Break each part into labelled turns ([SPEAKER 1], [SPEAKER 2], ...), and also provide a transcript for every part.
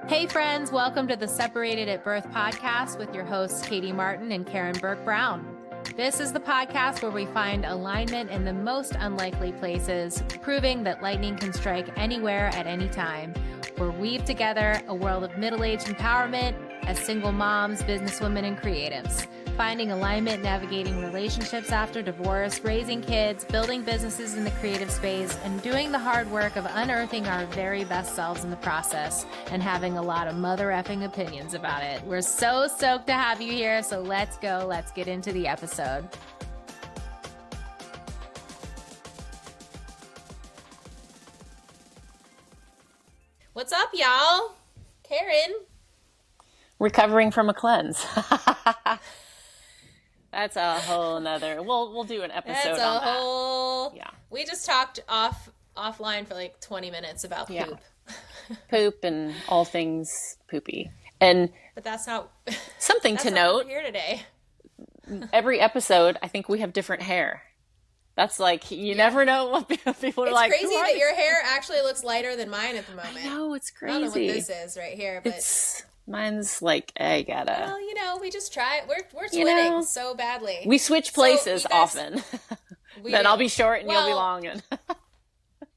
[SPEAKER 1] Hey friends, welcome to the Separated at Birth podcast with your hosts, Katie Martin and Karen Burke-Brown. This is the podcast where we find alignment in the most unlikely places, proving that lightning can strike anywhere at any time. We'll weave together a world of middle-aged empowerment as single moms, businesswomen, and creatives. Finding alignment, navigating relationships after divorce, raising kids, building businesses in the creative space, and doing the hard work of unearthing our very best selves in the process and having a lot of mother effing opinions about it. We're so stoked to have you here, so let's go. Let's get into the episode. What's up, y'all? Karen.
[SPEAKER 2] Recovering from a cleanse. That's a whole nother. We'll do an episode on that.
[SPEAKER 1] That's a whole.
[SPEAKER 2] Yeah.
[SPEAKER 1] We just talked offline for like 20 minutes about poop.
[SPEAKER 2] Yeah. Poop and all things poopy. But
[SPEAKER 1] that's not
[SPEAKER 2] something
[SPEAKER 1] that's
[SPEAKER 2] to
[SPEAKER 1] not
[SPEAKER 2] note.
[SPEAKER 1] what we're here today.
[SPEAKER 2] Every episode, I think we have different hair. That's like you never know what people are like.
[SPEAKER 1] It's crazy that your hair actually looks lighter than mine at the moment.
[SPEAKER 2] I know, it's crazy.
[SPEAKER 1] I don't know what this is right here, but
[SPEAKER 2] mine's like I gotta.
[SPEAKER 1] Well, we just try it. We're twinning so badly.
[SPEAKER 2] We switch places often. Then I'll be short and you'll be long. And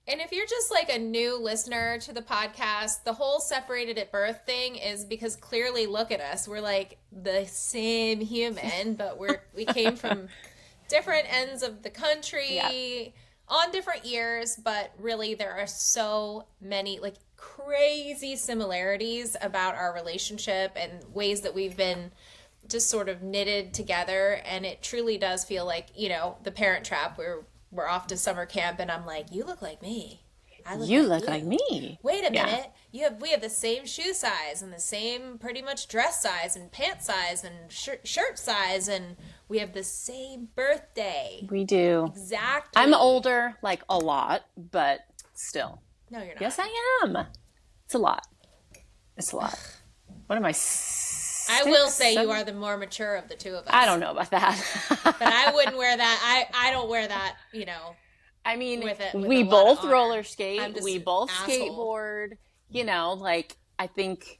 [SPEAKER 1] if you're just like a new listener to the podcast, the whole separated at birth thing is because clearly, look at us. We're like the same human, but we came from different ends of the country on different years, but really there are so many like crazy similarities about our relationship and ways that we've been just sort of knitted together. And it truly does feel like, the Parent Trap where we're off to summer camp and I'm like, you look like me.
[SPEAKER 2] You look like me.
[SPEAKER 1] Wait a minute. We have the same shoe size and the same pretty much dress size and pant size and shirt size, and we have the same birthday.
[SPEAKER 2] We do.
[SPEAKER 1] Exactly.
[SPEAKER 2] I'm older, like a lot, but still.
[SPEAKER 1] No, you're not.
[SPEAKER 2] Yes, I am. It's a lot. What am I?
[SPEAKER 1] I will say you are the more mature of the two of us.
[SPEAKER 2] I don't know about that.
[SPEAKER 1] But I wouldn't wear that. I don't wear that,
[SPEAKER 2] I mean,
[SPEAKER 1] with
[SPEAKER 2] we both roller skate. We both skateboard. I think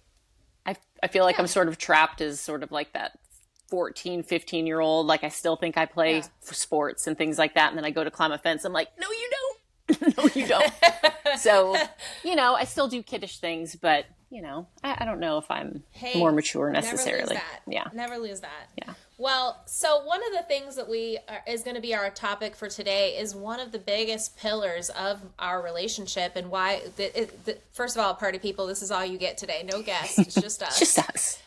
[SPEAKER 2] I feel like I'm sort of trapped as sort of like that 14, 15-year-old. Like I still think I play sports and things like that. And then I go to climb a fence. I'm like, no, you don't. No, you don't. So, I still do kiddish things, but I don't know if I'm more mature necessarily.
[SPEAKER 1] Never lose that.
[SPEAKER 2] Yeah.
[SPEAKER 1] Well, so one of the things that is going to be our topic for today is one of the biggest pillars of our relationship, and why. First of all, party people, this is all you get today. No guest, it's just us.
[SPEAKER 2] Just us.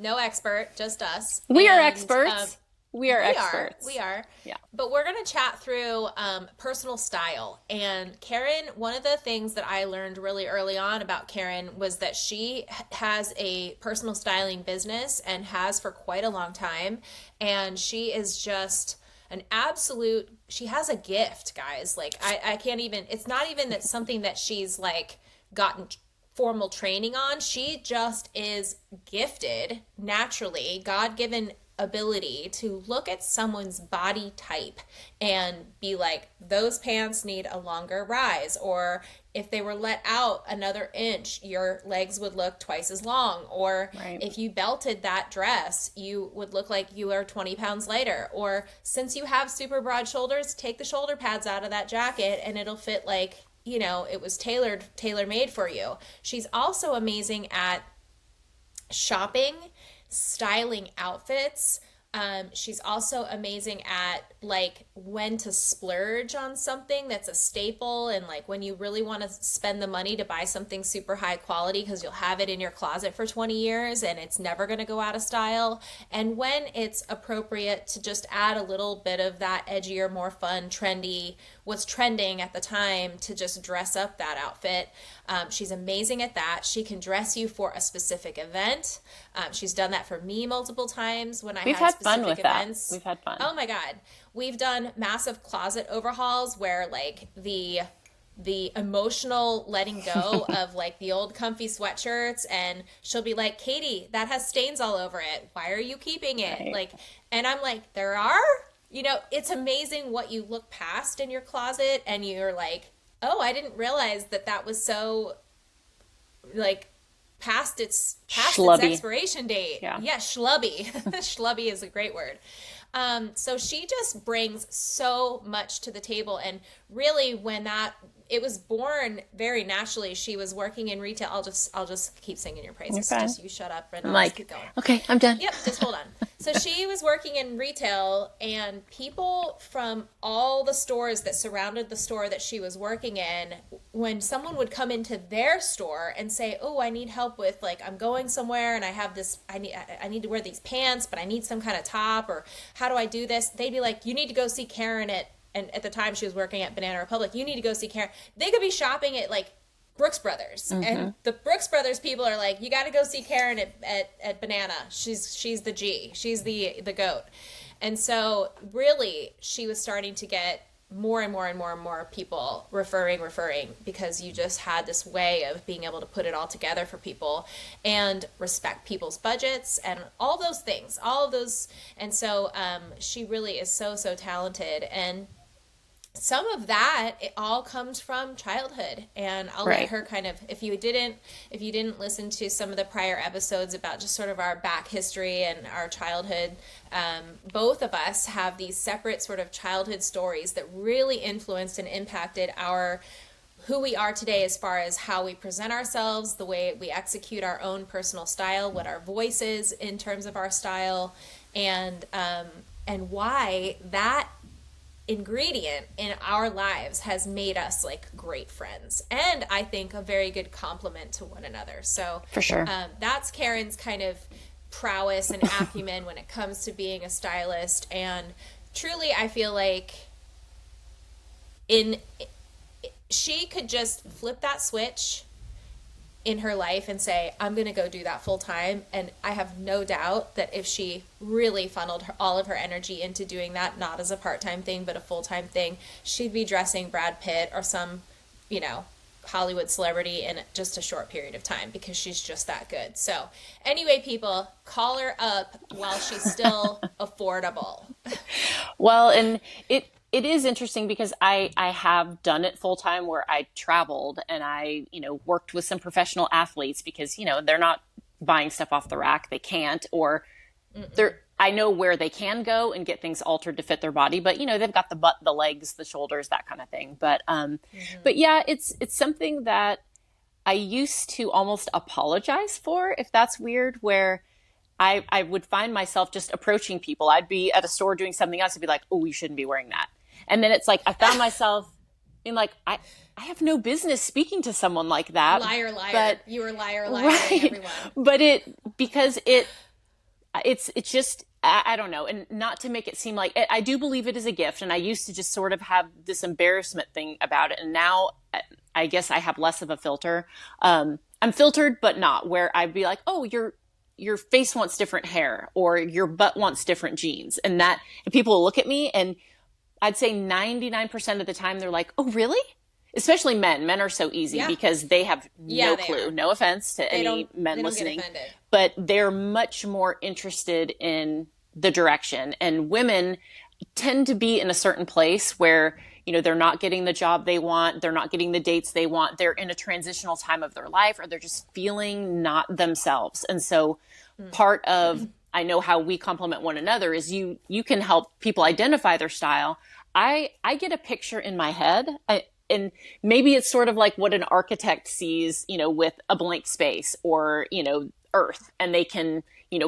[SPEAKER 1] No expert, just us.
[SPEAKER 2] We are experts. We are experts.
[SPEAKER 1] We are.
[SPEAKER 2] Yeah.
[SPEAKER 1] But we're going to chat through personal style. And Karen, one of the things that I learned really early on about Karen was that she has a personal styling business and has for quite a long time. And she is just an absolute, she has a gift, guys. Like I can't even, it's not even that something that she's like gotten formal training on. She just is gifted naturally, God-given ability to look at someone's body type and be like, those pants need a longer rise, or if they were let out another inch, your legs would look twice as long, or if you belted that dress, you would look like you are 20 pounds lighter, or since you have super broad shoulders, take the shoulder pads out of that jacket and it'll fit like, it was tailor-made for you. She's also amazing at shopping, styling outfits. She's also amazing at like when to splurge on something that's a staple, and like when you really want to spend the money to buy something super high quality because you'll have it in your closet for 20 years and it's never going to go out of style, and when it's appropriate to just add a little bit of that edgier, more fun, trendy, what's trending at the time to just dress up that outfit. She's amazing at that. She can dress you for a specific event. She's done that for me multiple times when We've had fun with events.
[SPEAKER 2] We've had fun.
[SPEAKER 1] Oh my God. We've done massive closet overhauls where like the emotional letting go of like the old comfy sweatshirts, and she'll be like, Katie, that has stains all over it. Why are you keeping it?
[SPEAKER 2] Right.
[SPEAKER 1] Like, and I'm like, there are? It's amazing what you look past in your closet and you're like, oh, I didn't realize that was so like
[SPEAKER 2] Schlubby.
[SPEAKER 1] expiration date. Yeah, schlubby. Schlubby is a great word. So she just brings so much to the table. And really, when it was born very naturally, she was working in retail. I'll just keep singing your praises.
[SPEAKER 2] Okay.
[SPEAKER 1] Just you shut up and
[SPEAKER 2] I'm
[SPEAKER 1] I'll
[SPEAKER 2] like,
[SPEAKER 1] just keep going.
[SPEAKER 2] Okay, I'm done.
[SPEAKER 1] Yep, just hold on. So she was working in retail, and people from all the stores that surrounded the store that she was working in, when someone would come into their store and say, "Oh, I need help with, like, I'm going somewhere and I have this, I need to wear these pants, but I need some kind of top, or how do I do this?" They'd be like, "You need to go see Karen and at the time she was working at Banana Republic. You need to go see Karen." They could be shopping at, like, Brooks Brothers, and the Brooks Brothers people are like, "You got to go see Karen at Banana. She's the G. She's the goat." And so really she was starting to get more and more and more and more people referring, because you just had this way of being able to put it all together for people and respect people's budgets and all those things, all of those. And so she really is so talented. And some of that, it all comes from childhood. And I'll let her kind of, if you didn't listen to some of the prior episodes about just sort of our back history and our childhood, both of us have these separate sort of childhood stories that really influenced and impacted who we are today, as far as how we present ourselves, the way we execute our own personal style, what our voice is in terms of our style, and why that ingredient in our lives has made us, like, great friends, and I think a very good complement to one another. So
[SPEAKER 2] for sure,
[SPEAKER 1] that's Karen's kind of prowess and acumen when it comes to being a stylist. And truly, I feel like she could just flip that switch in her life and say, "I'm going to go do that full time." And I have no doubt that if she really funneled all of her energy into doing that, not as a part-time thing, but a full-time thing, she'd be dressing Brad Pitt or some, Hollywood celebrity in just a short period of time, because she's just that good. So anyway, people, call her up while she's still affordable.
[SPEAKER 2] Well, and it is interesting because I have done it full time, where I traveled and I, worked with some professional athletes, because, they're not buying stuff off the rack. They can't, or I know where they can go and get things altered to fit their body, but they've got the butt, the legs, the shoulders, that kind of thing. But yeah, it's something that I used to almost apologize for, if that's weird, where I would find myself just approaching people. I'd be at a store doing something else and be like, "Oh, you shouldn't be wearing that." And then it's like, I found myself being like, I have no business speaking to someone like that.
[SPEAKER 1] Liar.
[SPEAKER 2] But,
[SPEAKER 1] you were liar,
[SPEAKER 2] right.
[SPEAKER 1] everyone.
[SPEAKER 2] But because it's just, I don't know. And not to make it seem like, I do believe it is a gift. And I used to just sort of have this embarrassment thing about it. And now I guess I have less of a filter. I'm filtered, but not, where I'd be like, "Oh, your face wants different hair, or your butt wants different jeans." And people will look at me, and I'd say 99% of the time they're like, "Oh, really?" Especially men. Men are so easy because they have no clue. No offense to any men listening, but they're much more interested in the direction. And women tend to be in a certain place where, they're not getting the job they want. They're not getting the dates they want. They're in a transitional time of their life, or they're just feeling not themselves. And so part of, I know how we complement one another, is you can help people identify their style. I get a picture in my head, and maybe it's sort of like what an architect sees, with a blank space, or, earth, and they can,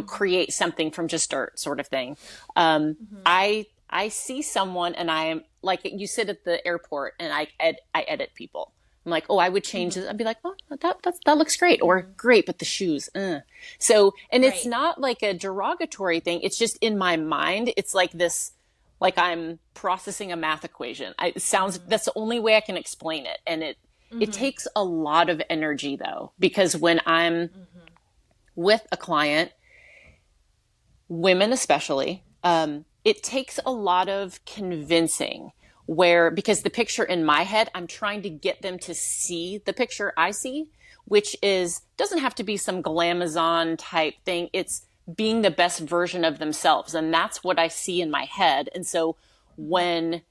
[SPEAKER 2] create something from just dirt, sort of thing. I see someone, and I am like, you sit at the airport, and I edit people. I'm like, "Oh, I would change this." I'd be like, "Oh, that looks great," or "Great, but the shoes." So, and it's not like a derogatory thing. It's just in my mind. It's like this, like I'm processing a math equation. That's the only way I can explain it. And it takes a lot of energy, though, because when I'm with a client, women especially, it takes a lot of convincing, because the picture in my head, I'm trying to get them to see the picture I see, which doesn't have to be some glamazon type thing. It's being the best version of themselves. And that's what I see in my head. And so when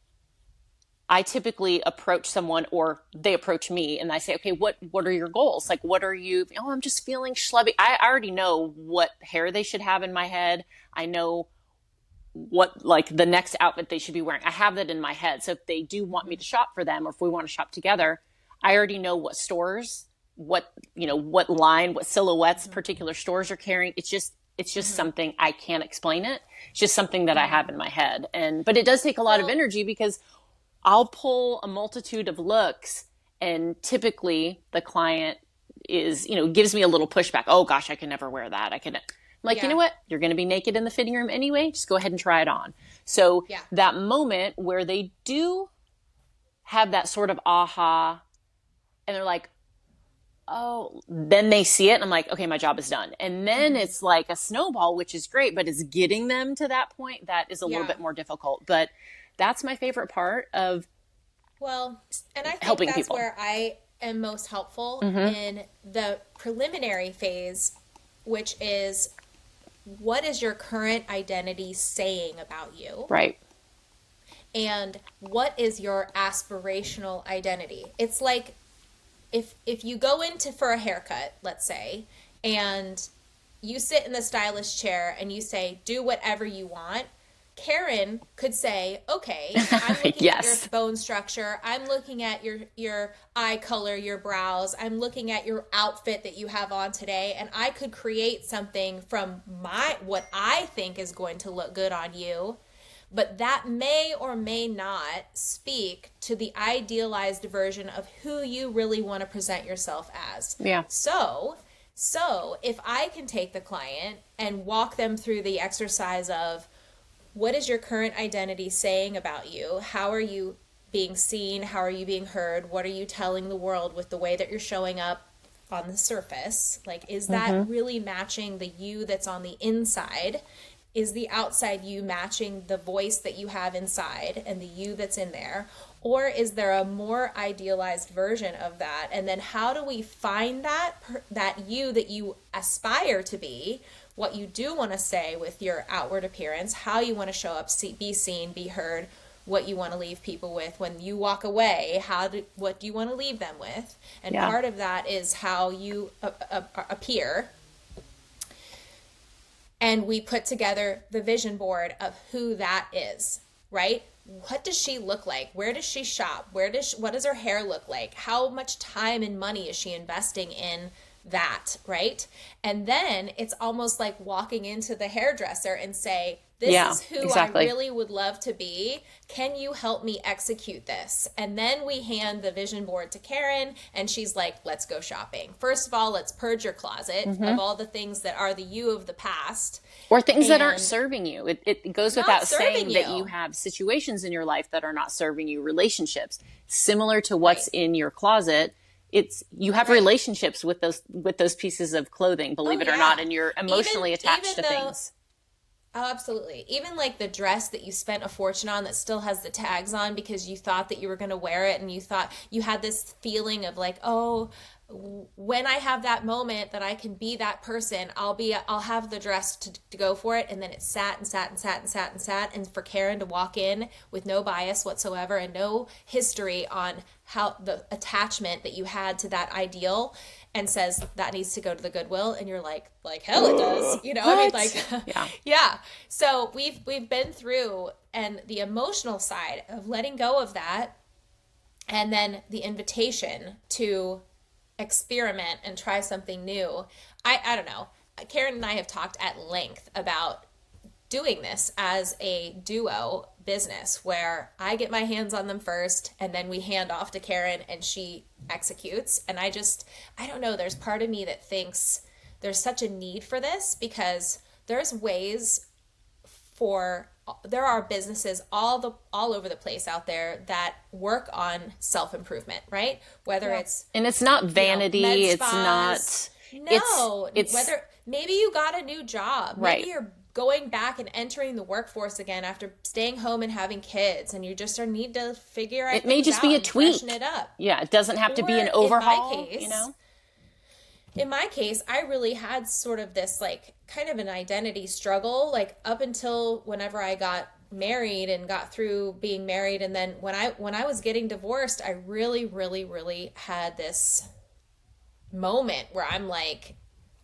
[SPEAKER 2] I typically approach someone or they approach me and I say, okay, what are your goals? Like, what are you, oh, I'm just feeling schlubby. I already know what hair they should have in my head. I know what, like, the next outfit they should be wearing. I have that in my head. So if they do want me to shop for them, or if we want to shop together, I already know what stores, what line, what silhouettes particular stores are carrying. It's just something I can't explain it. It's just something that I have in my head. But it does take a lot of energy, because I'll pull a multitude of looks, and typically the client gives me a little pushback. Oh gosh, I can never wear that. I'm like, you know what? You're going to be naked in the fitting room anyway. Just go ahead and try it on. So that moment where they do have that sort of aha, and they're like, oh, then they see it and I'm like, okay, my job is done. And then it's like a snowball, which is great, but it's getting them to that point that is a little bit more difficult. But that's my favorite part of
[SPEAKER 1] and I think
[SPEAKER 2] helping
[SPEAKER 1] that's
[SPEAKER 2] people.
[SPEAKER 1] where I am most helpful in the preliminary phase, which is, what is your current identity saying about you?
[SPEAKER 2] Right.
[SPEAKER 1] And what is your aspirational identity? It's like, if you go into for a haircut, let's say, and you sit in the stylist chair and you say, do whatever you want, Karen could say, okay, I'm looking at your bone structure, I'm looking at your eye color, your brows, I'm looking at your outfit that you have on today, and I could create something from what I think is going to look good on you. But that may or may not speak to the idealized version of who you really want to present yourself as.
[SPEAKER 2] Yeah.
[SPEAKER 1] So if I can take the client and walk them through the exercise of, what is your current identity saying about you? How are you being seen? How are you being heard? What are you telling the world with the way that you're showing up on the surface? Like, is that really matching the you that's on the inside? Is the outside you matching the voice that you have inside and the you that's in there? Or is there a more idealized version of that? And then how do we find that you that you aspire to be, what you do want to say with your outward appearance, how you want to show up, be seen, be heard, what you want to leave people with when you walk away, what do you want to leave them with? And part of that is how you appear. And we put together the vision board of who that is, right? What does she look like? Where does she shop? What does her hair look like? How much time and money is she investing in that, right? And then it's almost like walking into the hairdresser and say, this is who I really would love to be. Can you help me execute this? And then we hand the vision board to Karen, and she's like, let's go shopping. First of all, let's purge your closet of all the things that are the you of the past.
[SPEAKER 2] Or things that aren't serving you. It goes without saying that you have situations in your life that are not serving you, relationships. Similar to what's in your closet, you have relationships with those pieces of clothing, believe it or not, and you're emotionally attached to things.
[SPEAKER 1] Oh, absolutely. Even like the dress that you spent a fortune on that still has the tags on because you thought that you were going to wear it, and you thought you had this feeling of like, oh, when I have that moment that I can be that person, I'll have the dress to go for it. And then it sat and sat and sat and sat and sat. And for Karen to walk in with no bias whatsoever and no history on how the attachment that you had to that ideal, and says that needs to go to the Goodwill, and you're like hell it does,
[SPEAKER 2] What?
[SPEAKER 1] I mean, like, yeah. So we've been through, and the emotional side of letting go of that, and then the invitation to experiment and try something new. I don't know. Karen and I have talked at length about doing this as a duo business where I get my hands on them first, and then we hand off to Karen and she executes. And I don't know, there's part of me that thinks there's such a need for this, because there's ways there are businesses all over the place out there that work on self-improvement, right? Whether it's,
[SPEAKER 2] and it's not vanity, it's not,
[SPEAKER 1] it's whether maybe you got a new job, maybe you're going back and entering the workforce again after staying home and having kids, and you just need to figure out,
[SPEAKER 2] it may just be a tweak,
[SPEAKER 1] freshen it up.
[SPEAKER 2] Yeah, it doesn't have to be an overhaul.
[SPEAKER 1] In my case, I really had sort of this like kind of an identity struggle, like up until whenever I got married and got through being married, and then when I was getting divorced, I really, really, really had this moment where I'm like,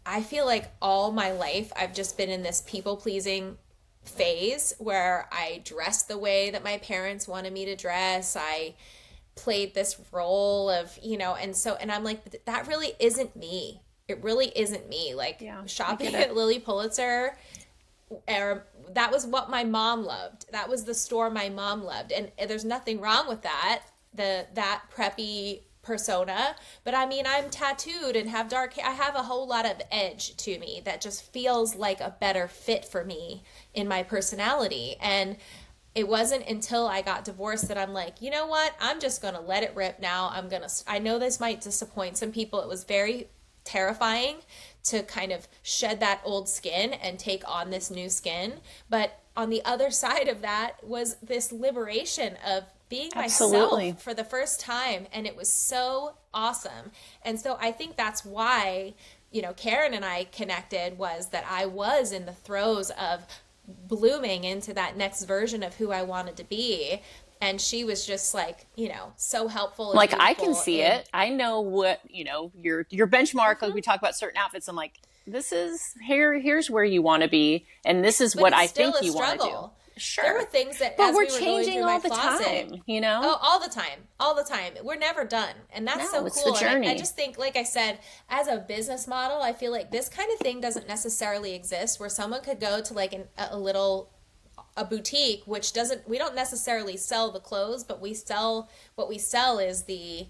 [SPEAKER 1] I feel like all my life I've just been in this people pleasing phase where I dressed the way that my parents wanted me to dress. I played this role of, and I'm like, that really isn't me. It really isn't me. Like, shopping at Lilly Pulitzer, that was what my mom loved. That was the store my mom loved. And there's nothing wrong with that, that preppy persona. But I mean, I'm tattooed and have dark hair. I have a whole lot of edge to me that just feels like a better fit for me in my personality. And it wasn't until I got divorced that I'm like, you know what? I'm just going to let it rip now. I know this might disappoint some people. It was very terrifying to kind of shed that old skin and take on this new skin. But on the other side of that was this liberation of being myself for the first time. And it was so awesome. And so I think that's why, Karen and I connected, was that I was in the throes of blooming into that next version of who I wanted to be. And she was just like, so helpful.
[SPEAKER 2] Like, I can see it. I know what, your benchmark, like we talk about certain outfits. I'm like, here's where you want to be. And this is what I think you want to do. Sure.
[SPEAKER 1] There were things that,
[SPEAKER 2] but
[SPEAKER 1] as
[SPEAKER 2] we're
[SPEAKER 1] we were
[SPEAKER 2] changing
[SPEAKER 1] going
[SPEAKER 2] all
[SPEAKER 1] through
[SPEAKER 2] the
[SPEAKER 1] my closet,
[SPEAKER 2] time,
[SPEAKER 1] Oh, all the time. We're never done. And that's so
[SPEAKER 2] it's
[SPEAKER 1] cool.
[SPEAKER 2] The journey.
[SPEAKER 1] And I just think, like I said, as a business model, I feel like this kind of thing doesn't necessarily exist, where someone could go to like a boutique, which we don't necessarily sell the clothes, but what we sell is the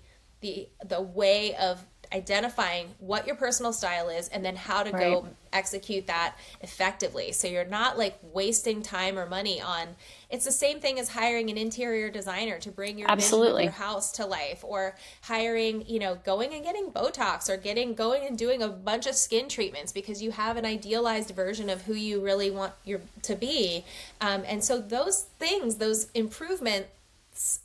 [SPEAKER 1] way of identifying what your personal style is and then how to go execute that effectively. So you're not like wasting time or money on, it's the same thing as hiring an interior designer to bring your vision of your house to life, or hiring, going and getting Botox, or going and doing a bunch of skin treatments because you have an idealized version of who you really want to be. And so those things, those improvements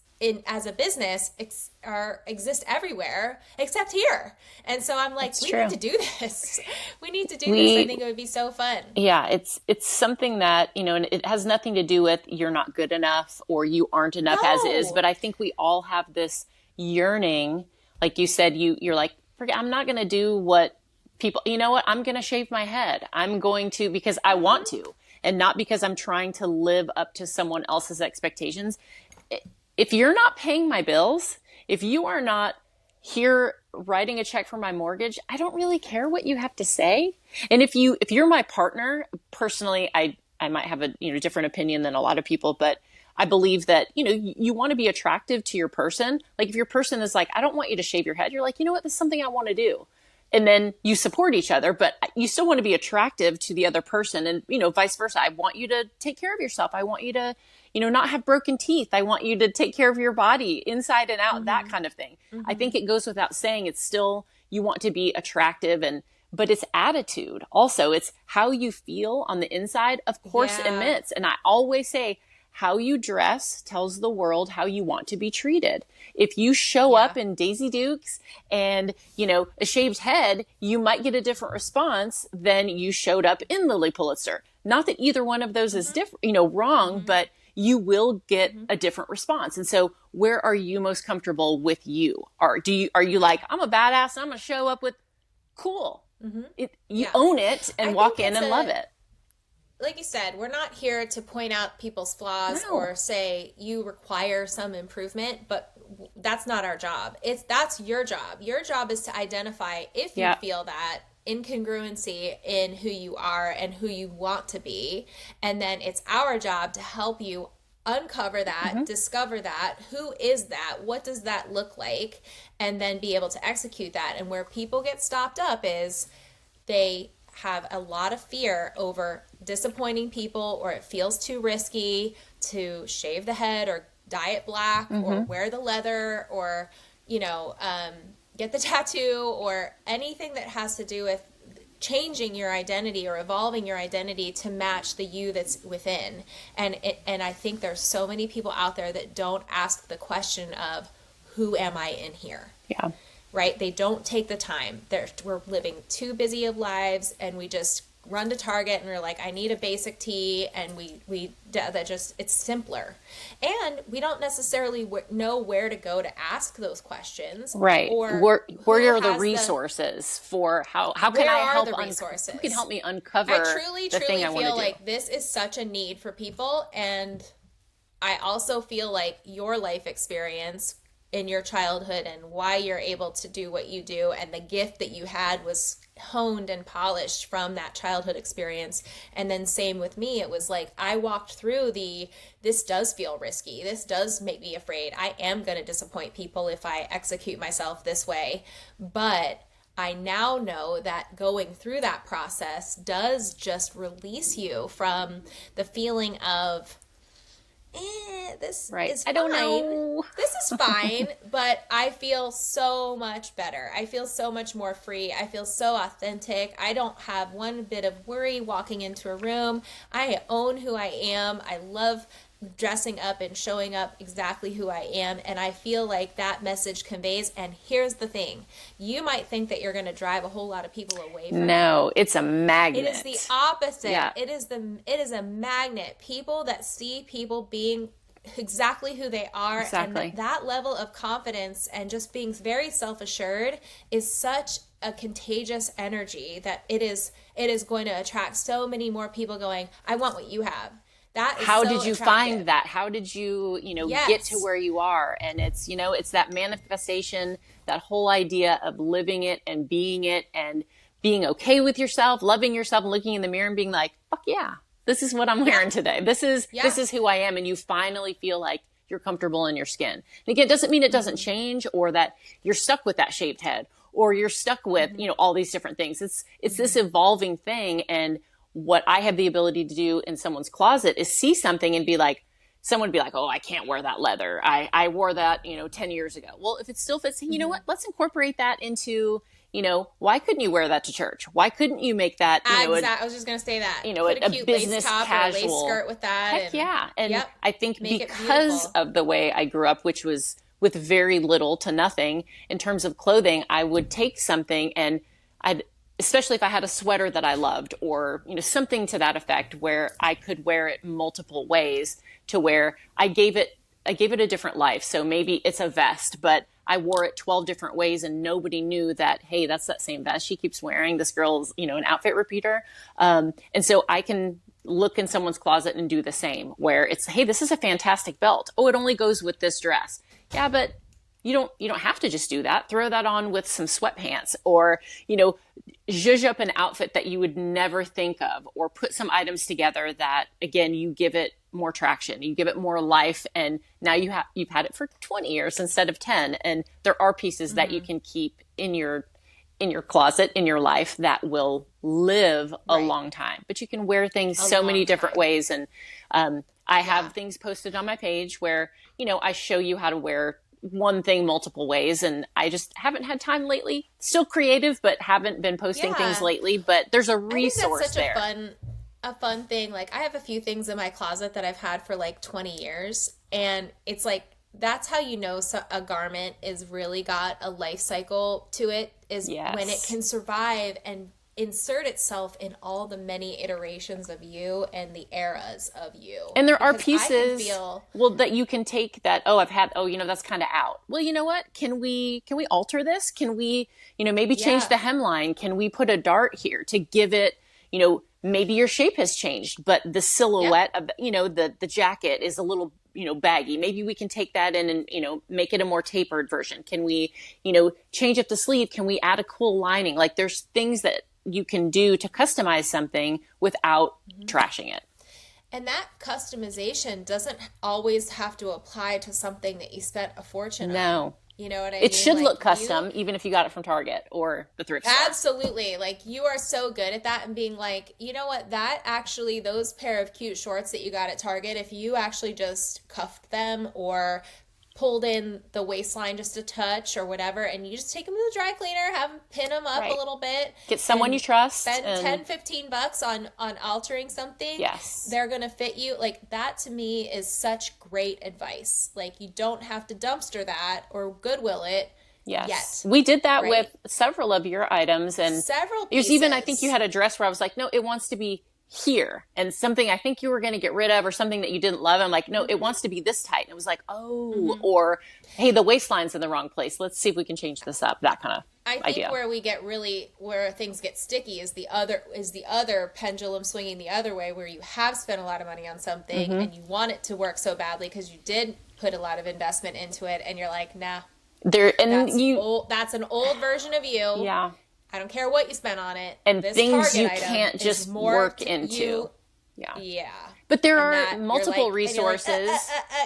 [SPEAKER 1] as a business exist everywhere except here. And so I'm like, we need to do this. We need to do this. I think it would be so fun.
[SPEAKER 2] Yeah, it's something that, and it has nothing to do with you're not good enough or you aren't enough as is. But I think we all have this yearning. Like you said, you're like, forget, I'm not going to do what people, you know what? I'm going to shave my head. I'm going to, because I want to, and not because I'm trying to live up to someone else's expectations. If you're not paying my bills, if you are not here writing a check for my mortgage, I don't really care what you have to say. And if you're my partner, personally, I might have a different opinion than a lot of people, but I believe that, you want to be attractive to your person. Like, if your person is like, I don't want you to shave your head, you're like, you know what, this is something I want to do. And then you support each other, but you still want to be attractive to the other person, and, vice versa. I want you to take care of yourself. I want you to, not have broken teeth. I want you to take care of your body inside and out, that kind of thing. I think it goes without saying, it's still, you want to be attractive, but it's attitude. Also, it's how you feel on the inside, of course, emits. And I always say, how you dress tells the world how you want to be treated. If you show up in Daisy Dukes and, a shaved head, you might get a different response than you showed up in Lilly Pulitzer. Not that either one of those is different, wrong, but you will get a different response. And so, where are you most comfortable with you? Are you like, I'm a badass and I'm going to show up with cool. You own it and walk in and love it.
[SPEAKER 1] Like you said, we're not here to point out people's flaws or say you require some improvement, but that's not our job. That's your job. Your job is to identify if you feel that incongruency in who you are and who you want to be. And then it's our job to help you uncover that, discover that, who is that, what does that look like, and then be able to execute that. And where people get stopped up is they have a lot of fear over disappointing people, or it feels too risky to shave the head or dye it black or wear the leather or, get the tattoo or anything that has to do with changing your identity or evolving your identity to match the you that's within. And I think there's so many people out there that don't ask the question of, who am I in here? Right? They don't take the time. We're living too busy of lives, and we just run to Target and we're like, I need a basic tee, and that just, it's simpler. And we don't necessarily know where to go to ask those questions.
[SPEAKER 2] Right.
[SPEAKER 1] Or
[SPEAKER 2] where are the resources for how can I help who can help me uncover
[SPEAKER 1] I truly feel like
[SPEAKER 2] do?
[SPEAKER 1] this is such a need for people. And I also feel like your life experience in your childhood and why you're able to do what you do and the gift that you had was honed and polished from that childhood experience. And then same with me, it was like I walked through this does feel risky, this does make me afraid, I am going to disappoint people if I execute myself this way. But I now know that going through that process does just release you from the feeling of this is fine.
[SPEAKER 2] I don't know.
[SPEAKER 1] This is fine, but I feel so much better. I feel so much more free. I feel so authentic. I don't have one bit of worry walking into a room. I own who I am. I love dressing up and showing up exactly who I am, and I feel like that message conveys. And here's the thing, you might think that you're going to drive a whole lot of people away from
[SPEAKER 2] No, it's a magnet.
[SPEAKER 1] It is the opposite. Yeah. It is a magnet. People that see people being exactly who they are,
[SPEAKER 2] exactly.
[SPEAKER 1] And that level of confidence and just being very self-assured is such a contagious energy that it is going to attract so many more people going, I want what you have. That is
[SPEAKER 2] how
[SPEAKER 1] so
[SPEAKER 2] did you
[SPEAKER 1] attractive.
[SPEAKER 2] find that? How did you,
[SPEAKER 1] Yes.
[SPEAKER 2] get to where you are? And it's, it's that manifestation, that whole idea of living it and being being okay with yourself, loving yourself, and looking in the mirror and being like, fuck yeah, this is what I'm wearing today. This is who I am. And you finally feel like you're comfortable in your skin. And again, it doesn't mean it doesn't change or that you're stuck with that shaved head or you're stuck with, all these different things. It's this evolving thing. And what I have the ability to do in someone's closet is see something and be like, someone would be like, oh, I can't wear that leather. I wore that, 10 years ago. Well, if it still fits, you know what? Let's incorporate that into, why couldn't you wear that to church? Why couldn't you make that,
[SPEAKER 1] I was just going to say that.
[SPEAKER 2] Put a cute business lace top casual
[SPEAKER 1] or a lace skirt with that.
[SPEAKER 2] Heck yeah. And I think because of the way I grew up, which was with very little to nothing in terms of clothing, I would take something and especially if I had a sweater that I loved or, something to that effect where I could wear it multiple ways to where I gave it a different life. So maybe it's a vest, but I wore it 12 different ways and nobody knew that, hey, that's that same vest she keeps wearing. This girl's, an outfit repeater. And so I can look in someone's closet and do the same where it's, hey, this is a fantastic belt. Oh, it only goes with this dress. Yeah, but you don't have to just do that. Throw that on with some sweatpants or, zhuzh up an outfit that you would never think of or put some items together that, again, you give it more traction, you give it more life. And now you've had it for 20 years instead of 10. And there are pieces that you can keep in your closet, in your life that will live a long time, but you can wear things so many different ways. And I have things posted on my page where, I show you how to wear one thing multiple ways, and I just haven't had time lately. Still creative, but haven't been posting things lately. But there's a resource
[SPEAKER 1] I think that's such
[SPEAKER 2] there.
[SPEAKER 1] A fun thing. Like I have a few things in my closet that I've had for like 20 years, and it's like that's how a garment is really got a life cycle to it. Is when it can survive and insert itself in all the many iterations of you and the eras of you.
[SPEAKER 2] And there are pieces that you can take that, that's kind of out. Well, you know what? Can we alter this? Can we, maybe change the hemline? Can we put a dart here to give it, maybe your shape has changed, but the silhouette of, the jacket is a little, baggy. Maybe we can take that in and, make it a more tapered version. Can we, change up the sleeve? Can we add a cool lining? Like there's things that you can do to customize something without trashing it.
[SPEAKER 1] And that customization doesn't always have to apply to something that you spent a fortune on.
[SPEAKER 2] No.
[SPEAKER 1] You know what I mean?
[SPEAKER 2] It should look custom, even if you got it from Target or the thrift store.
[SPEAKER 1] Absolutely. Like you are so good at that and being like, you know what, those pair of cute shorts that you got at Target, if you actually just cuffed them or pulled in the waistline just a touch or whatever, and you just take them to the dry cleaner, have them pin them up a little bit.
[SPEAKER 2] Get someone you trust.
[SPEAKER 1] Spend $10-15 on altering something.
[SPEAKER 2] Yes.
[SPEAKER 1] They're going to fit you. Like that to me is such great advice. Like you don't have to dumpster that or Goodwill it.
[SPEAKER 2] Yes.
[SPEAKER 1] yet.
[SPEAKER 2] We did that
[SPEAKER 1] right?
[SPEAKER 2] with several of your items. And
[SPEAKER 1] several
[SPEAKER 2] there's
[SPEAKER 1] pieces.
[SPEAKER 2] even, I think you had a dress where I was like, no, it wants to be here. And something I think you were going to get rid of or something that you didn't love. I'm like, no, it wants to be this tight. And it was like, oh, or hey, the waistline's in the wrong place. Let's see if we can change this up. That kind of
[SPEAKER 1] I think
[SPEAKER 2] idea.
[SPEAKER 1] where things get sticky is the other pendulum swinging the other way, where you have spent a lot of money on something and you want it to work so badly because you did put a lot of investment into it, and you're like, nah, that's an old version of you.
[SPEAKER 2] Yeah.
[SPEAKER 1] I don't care what you spent on it.
[SPEAKER 2] And
[SPEAKER 1] this
[SPEAKER 2] things you can't just work into.
[SPEAKER 1] Yeah.
[SPEAKER 2] But there are multiple resources.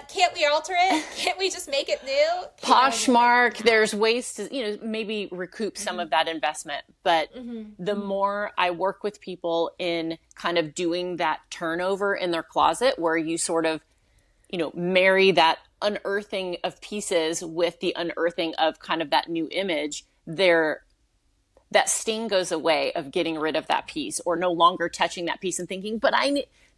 [SPEAKER 1] Can't we alter it? Can't we just make it new?
[SPEAKER 2] Poshmark, there's ways to, maybe recoup some of that investment. But the more I work with people in kind of doing that turnover in their closet, where you sort of, marry that unearthing of pieces with the unearthing of kind of that new image, that sting goes away of getting rid of that piece or no longer touching that piece and thinking,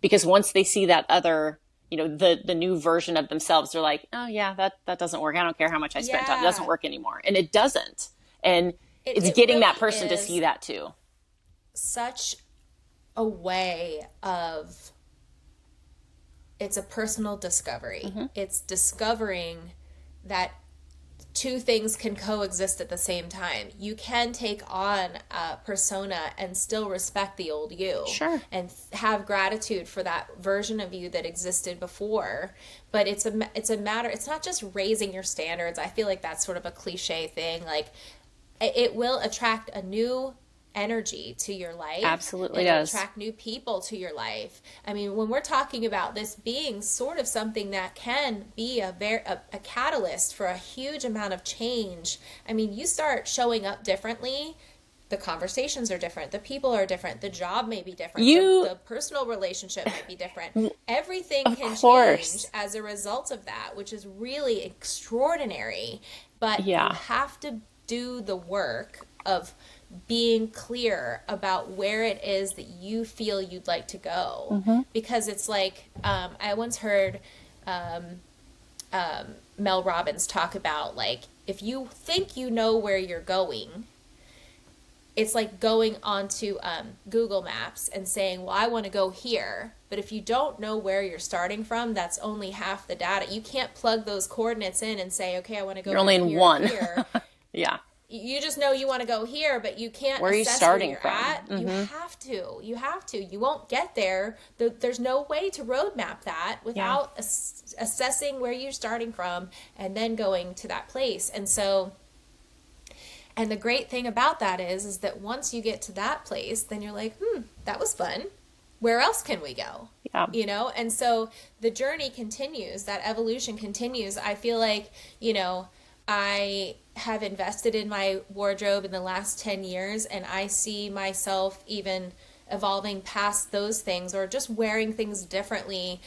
[SPEAKER 2] because once they see that other, the new version of themselves, they're like, oh yeah, that doesn't work. I don't care how much I spent on it. It doesn't work anymore. And it doesn't. And it's getting really that person to see that too.
[SPEAKER 1] Such a way of, it's a personal discovery. It's discovering that two things can coexist at the same time. You can take on a persona and still respect the old you.
[SPEAKER 2] Sure.
[SPEAKER 1] And have gratitude for that version of you that existed before. But it's a matter, it's not just raising your standards. I feel like that's sort of a cliche thing. Like, it will attract a new energy to your life.
[SPEAKER 2] Absolutely
[SPEAKER 1] does.
[SPEAKER 2] It'll
[SPEAKER 1] attract new people to your life. I mean, when we're talking about this being sort of something that can be a catalyst for a huge amount of change, I mean, you start showing up differently, the conversations are different, the people are different, the job may be different, the personal relationship might be different. Everything can change as a result of that, which is really extraordinary. But you have to do the work of being clear about where it is that you feel you'd like to go. Because it's like, I once heard Mel Robbins talk about, like, if you think you know where you're going, it's like going onto Google Maps and saying, well, I want to go here. But if you don't know where you're starting from, that's only half the data. You can't plug those coordinates in and say, okay, I want to go
[SPEAKER 2] You're only in
[SPEAKER 1] here,
[SPEAKER 2] one.
[SPEAKER 1] Here.
[SPEAKER 2] Yeah.
[SPEAKER 1] You just know you want to go here, but you can't
[SPEAKER 2] where are you starting
[SPEAKER 1] where you're
[SPEAKER 2] from?
[SPEAKER 1] at. You have to. You won't get there. There's no way to roadmap that without assessing where you're starting from and then going to that place. And so, and the great thing about that is that once you get to that place, then you're like, that was fun. Where else can we go?
[SPEAKER 2] Yeah.
[SPEAKER 1] And so the journey continues, that evolution continues. I feel like, I have invested in my wardrobe in the last 10 years, and I see myself even evolving past those things, or just wearing things differently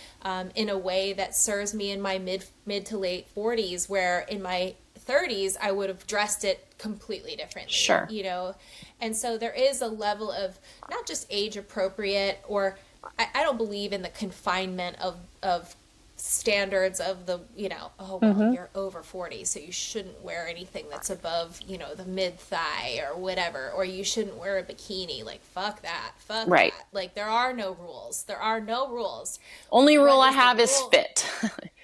[SPEAKER 1] in a way that serves me in my mid to late 40s, where in my 30s I would have dressed it completely differently.
[SPEAKER 2] Sure.
[SPEAKER 1] And so there is a level of not just age appropriate, or I don't believe in the confinement of standards of the, you're over 40, so you shouldn't wear anything that's above, the mid thigh or whatever, or you shouldn't wear a bikini. Like, fuck that.
[SPEAKER 2] Right.
[SPEAKER 1] That. Like, there are no rules.
[SPEAKER 2] Only rule I have is fit.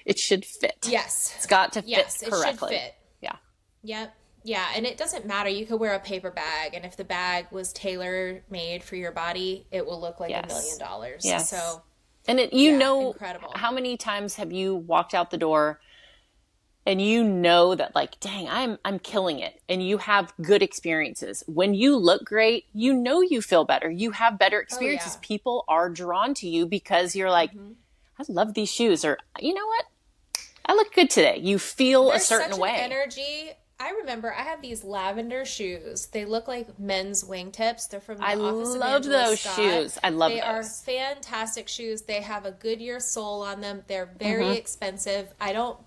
[SPEAKER 2] It should fit.
[SPEAKER 1] Yes.
[SPEAKER 2] It's got to fit correctly.
[SPEAKER 1] It should fit.
[SPEAKER 2] Yeah.
[SPEAKER 1] Yep. Yeah, and it doesn't matter. You could wear a paper bag, and if the bag was tailor-made for your body, it will look like $1 million.
[SPEAKER 2] Yes.
[SPEAKER 1] So,
[SPEAKER 2] and
[SPEAKER 1] incredible.
[SPEAKER 2] How many times have you walked out the door and that, like, dang, I'm killing it, and you have good experiences. When you look great, you feel better. You have better experiences. People are drawn to you because you're like, I love these shoes, or you know what? I look good today. You feel a certain way.
[SPEAKER 1] Energy. I remember I have these lavender shoes. They look like men's wingtips. They're from the Office of
[SPEAKER 2] love
[SPEAKER 1] Angela
[SPEAKER 2] those
[SPEAKER 1] Scott.
[SPEAKER 2] shoes. I love
[SPEAKER 1] They
[SPEAKER 2] those.
[SPEAKER 1] are fantastic shoes. They have a Goodyear sole on them. They're very expensive. I don't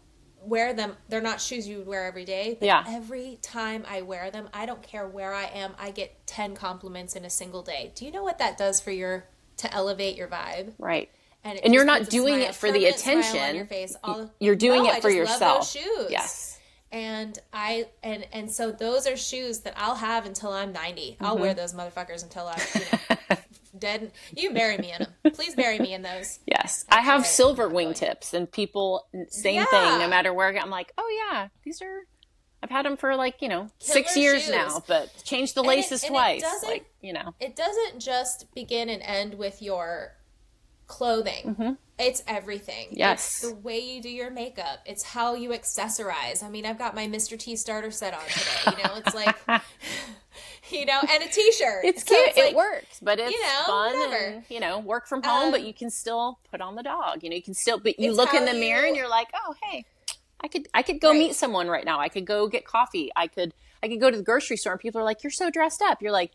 [SPEAKER 1] wear them. They're not shoes you would wear every day. But every time I wear them, I don't care where I am, I get 10 compliments in a single day. Do you know what that does to elevate your vibe?
[SPEAKER 2] Right. And you're not doing it for the attention.
[SPEAKER 1] On your face.
[SPEAKER 2] You're doing it for yourself.
[SPEAKER 1] Love those shoes.
[SPEAKER 2] Yes.
[SPEAKER 1] And so those are shoes that I'll have until I'm 90. I'll wear those motherfuckers until I'm dead. You can bury me in them. Please bury me in those.
[SPEAKER 2] Yes.
[SPEAKER 1] Actually,
[SPEAKER 2] I have silver
[SPEAKER 1] I'm going
[SPEAKER 2] wingtips, and people, same thing, no matter where I'm like, oh yeah, I've had them for like,
[SPEAKER 1] Killer
[SPEAKER 2] 6 years
[SPEAKER 1] shoes.
[SPEAKER 2] now, but changed the laces twice.
[SPEAKER 1] It doesn't just begin and end with your clothing. It's everything.
[SPEAKER 2] Yes.
[SPEAKER 1] It's the way you do your makeup. It's how you accessorize. I mean, I've got my Mr. T starter set on today. It's like, and a t-shirt.
[SPEAKER 2] It's
[SPEAKER 1] so
[SPEAKER 2] cute.
[SPEAKER 1] It's like,
[SPEAKER 2] it works, but it's fun
[SPEAKER 1] whatever.
[SPEAKER 2] and, work from home, but you can still put on the dog. You can still, but you look in the mirror and you're like, oh, hey, I could go meet someone right now. I could go get coffee. I could go to the grocery store and people are like, you're so dressed up. You're like,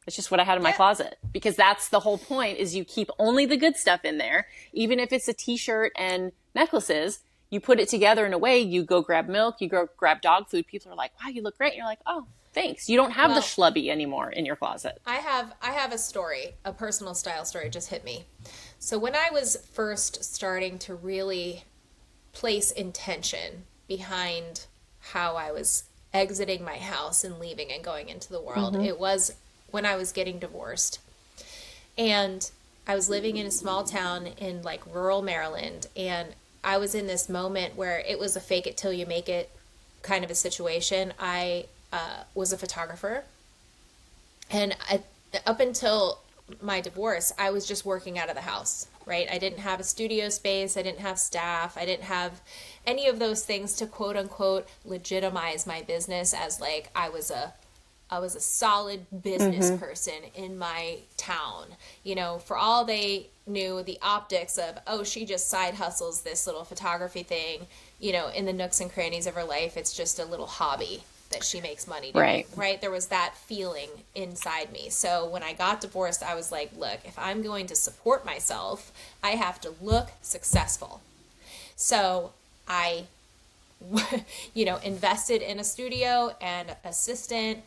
[SPEAKER 2] it's just what I had in my closet, because that's the whole point, is you keep only the good stuff in there. Even if it's a t-shirt and necklaces, you put it together in a way. You go grab milk, you go grab dog food. People are like, wow, you look great. And you're like, oh, thanks. You don't have the schlubby anymore in your closet.
[SPEAKER 1] I have a story, a personal style story just hit me. So when I was first starting to really place intention behind how I was exiting my house and leaving and going into the world, it was when I was getting divorced. And I was living in a small town in like rural Maryland, and I was in this moment where it was a fake it till you make it kind of a situation. I was a photographer, and up until my divorce, I was just working out of the house, right? I didn't have a studio space. I didn't have staff. I didn't have any of those things to quote unquote legitimize my business as like I was a solid business person in my town. For all they knew, the optics of, oh, she just side hustles this little photography thing, in the nooks and crannies of her life, it's just a little hobby that she makes money doing, right? There was that feeling inside me. So when I got divorced, I was like, look, if I'm going to support myself, I have to look successful. So I, invested in a studio and assistant,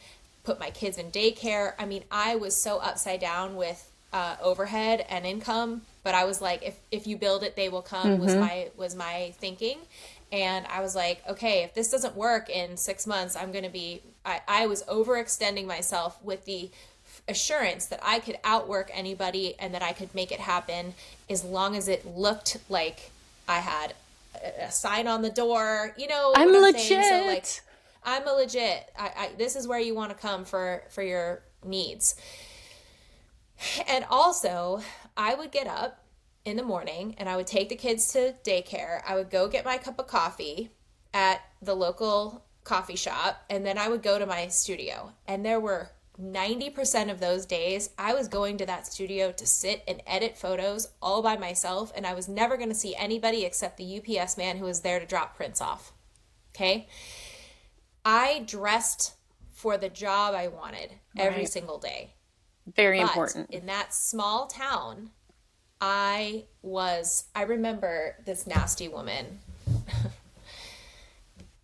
[SPEAKER 1] put my kids in daycare. I mean, I was so upside down with overhead and income, but I was like, if you build it, they will come, was my thinking. And I was like, okay, if this doesn't work in 6 months, I was overextending myself with the assurance that I could outwork anybody and that I could make it happen as long as it looked like I had a sign on the door,
[SPEAKER 2] I'm legit.
[SPEAKER 1] So like, I'm a legit. This is where you want to come for your needs. And also, I would get up in the morning and I would take the kids to daycare. I would go get my cup of coffee at the local coffee shop, and then I would go to my studio. And there were 90% of those days I was going to that studio to sit and edit photos all by myself, and I was never going to see anybody except the UPS man who was there to drop prints off. Okay? I dressed for the job I wanted every single day.
[SPEAKER 2] Very important.
[SPEAKER 1] In that small town, I remember this nasty woman.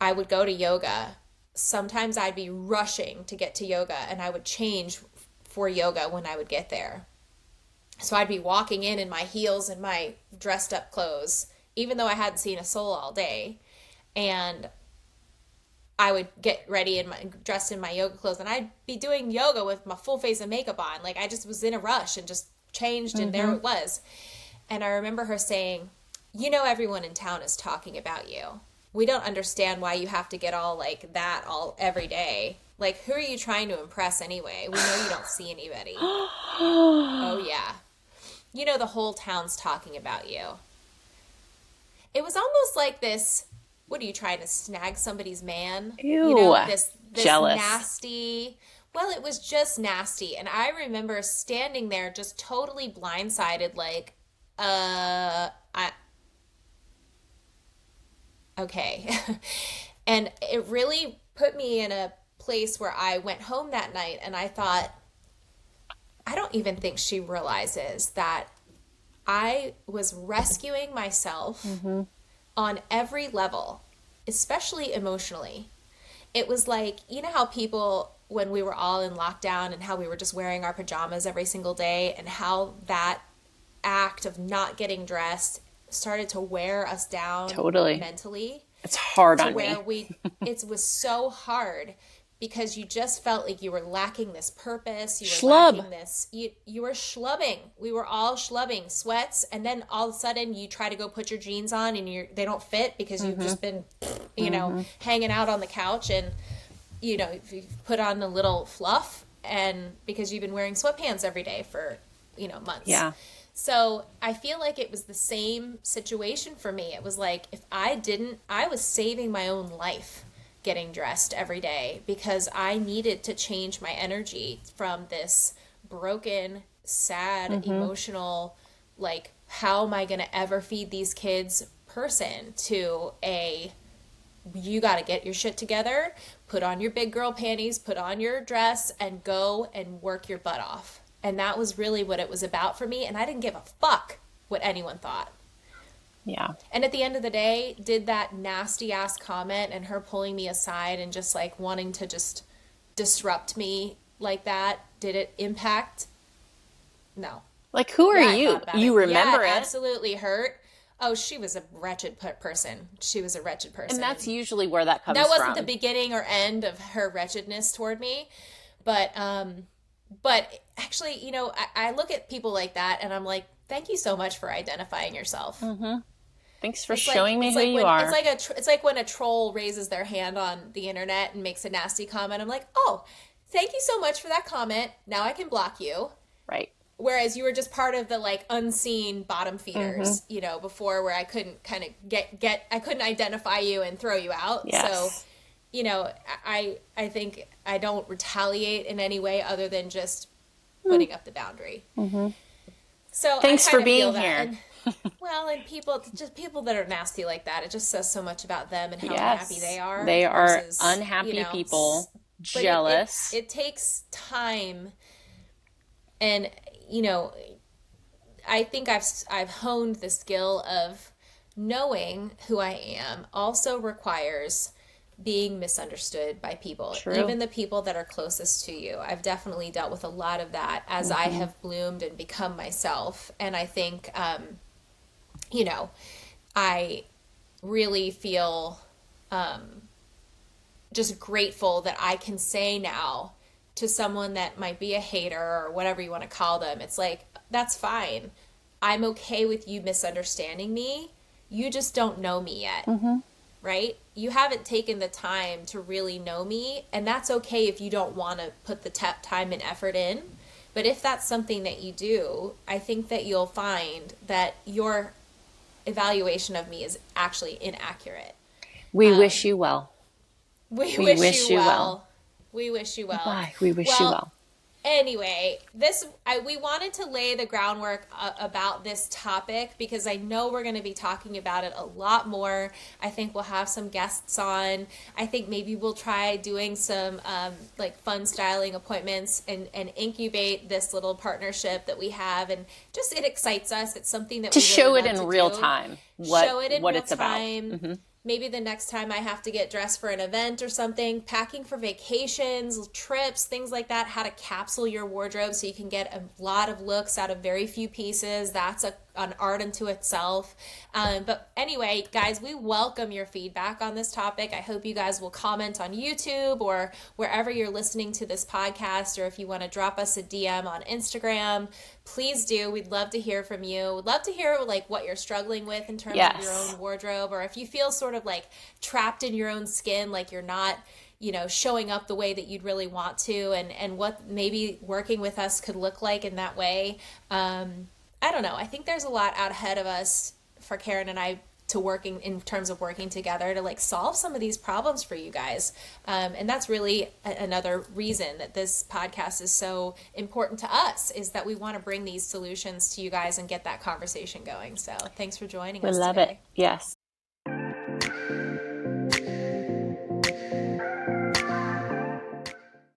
[SPEAKER 1] I would go to yoga. Sometimes I'd be rushing to get to yoga, and I would change for yoga when I would get there. So I'd be walking in my heels and my dressed up clothes, even though I hadn't seen a soul all day. And I would get ready and dressed in my yoga clothes, and I'd be doing yoga with my full face of makeup on. Like, I just was in a rush and just changed, and there it was. And I remember her saying, everyone in town is talking about you. We don't understand why you have to get all like that all every day. Like, who are you trying to impress anyway? We know you don't see anybody. Oh, yeah. The whole town's talking about you. It was almost like this, what are you trying to snag somebody's man?
[SPEAKER 2] Ew.
[SPEAKER 1] This
[SPEAKER 2] jealous.
[SPEAKER 1] Nasty. Well, it was just nasty. And I remember standing there just totally blindsided, like, okay. And it really put me in a place where I went home that night and I thought, I don't even think she realizes that I was rescuing myself on every level, especially emotionally. It was like, how people, when we were all in lockdown and how we were just wearing our pajamas every single day, and how that act of not getting dressed started to wear us down
[SPEAKER 2] totally
[SPEAKER 1] mentally.
[SPEAKER 2] It's hard
[SPEAKER 1] to
[SPEAKER 2] on
[SPEAKER 1] where
[SPEAKER 2] me.
[SPEAKER 1] it was so hard because you just felt like you were lacking this purpose. You were
[SPEAKER 2] Schlub.
[SPEAKER 1] lacking this. You were schlubbing. We were all schlubbing, sweats, and then all of a sudden you try to go put your jeans on and they don't fit because you've just been, hanging out on the couch, and you put on a little fluff, and because you've been wearing sweatpants every day for months.
[SPEAKER 2] Yeah.
[SPEAKER 1] So I feel like it was the same situation for me. It was like if I was saving my own life getting dressed every day because I needed to change my energy from this broken, sad, emotional, like, how am I going to ever feed these kids person to you got to get your shit together, put on your big girl panties, put on your dress, and go and work your butt off. And that was really what it was about for me. And I didn't give a fuck what anyone thought.
[SPEAKER 2] Yeah.
[SPEAKER 1] And at the end of the day, did that nasty ass comment and her pulling me aside and just like wanting to just disrupt me like that, did it impact? No.
[SPEAKER 2] Like, who are you? You remember it?
[SPEAKER 1] Absolutely hurt. Oh, she was a wretched person. She was a wretched person.
[SPEAKER 2] And that's usually where that comes from.
[SPEAKER 1] That wasn't the beginning or end of her wretchedness toward me. But actually, I look at people like that and I'm like, thank you so much for identifying yourself.
[SPEAKER 2] Mm-hmm. Thanks for showing me who you are.
[SPEAKER 1] It's like when a troll raises their hand on the internet and makes a nasty comment. I'm like, oh, thank you so much for that comment. Now I can block you.
[SPEAKER 2] Right.
[SPEAKER 1] Whereas you were just part of the like unseen bottom feeders, before, where I couldn't kind of I couldn't identify you and throw you out.
[SPEAKER 2] Yes.
[SPEAKER 1] So, I think I don't retaliate in any way other than just putting up the boundary.
[SPEAKER 2] Mm-hmm.
[SPEAKER 1] So
[SPEAKER 2] thanks for being here.
[SPEAKER 1] And people that are nasty like that, it just says so much about them and how unhappy they are.
[SPEAKER 2] They are unhappy people, jealous.
[SPEAKER 1] It takes time, and I think I've honed the skill of knowing who I am also requires being misunderstood by people.
[SPEAKER 2] True.
[SPEAKER 1] Even the people that are closest to you. I've definitely dealt with a lot of that as I have bloomed and become myself. And I think, I really feel just grateful that I can say now to someone that might be a hater or whatever you want to call them, it's like, that's fine. I'm okay with you misunderstanding me. You just don't know me yet. Right? You haven't taken the time to really know me, and that's okay if you don't want to put the time and effort in. But if that's something that you do, I think that you'll find that your evaluation of me is actually inaccurate.
[SPEAKER 2] We wish you well.
[SPEAKER 1] We wish you well. We wish you well.
[SPEAKER 2] Bye. We wish you well.
[SPEAKER 1] Anyway, we wanted to lay the groundwork about this topic because I know we're going to be talking about it a lot more. I think we'll have some guests on. I think maybe we'll try doing some fun styling appointments and incubate this little partnership that we have. And just, it excites us. It's something that
[SPEAKER 2] to
[SPEAKER 1] we really
[SPEAKER 2] show it
[SPEAKER 1] love
[SPEAKER 2] in
[SPEAKER 1] to
[SPEAKER 2] real
[SPEAKER 1] do.
[SPEAKER 2] time.
[SPEAKER 1] Show it in
[SPEAKER 2] what
[SPEAKER 1] real
[SPEAKER 2] it's
[SPEAKER 1] time.
[SPEAKER 2] about.
[SPEAKER 1] Maybe the next time I have to get dressed for an event or something, packing for vacations, trips, things like that, how to capsule your wardrobe so you can get a lot of looks out of very few pieces. That's an art unto itself. But anyway, guys, we welcome your feedback on this topic. I hope you guys will comment on YouTube or wherever you're listening to this podcast, or if you want to drop us a DM on Instagram, please do. We'd love to hear from you. We'd love to hear what you're struggling with in terms of your own wardrobe, or if you feel sort of like trapped in your own skin, like you're not showing up the way that you'd really want to, and what maybe working with us could look like in that way. I don't know. I think there's a lot out ahead of us for Karen and I to working in terms of working together to solve some of these problems for you guys. And that's really another reason that this podcast is so important to us, is that we want to bring these solutions to you guys and get that conversation going. So thanks for joining us today.
[SPEAKER 2] We love it. Yes.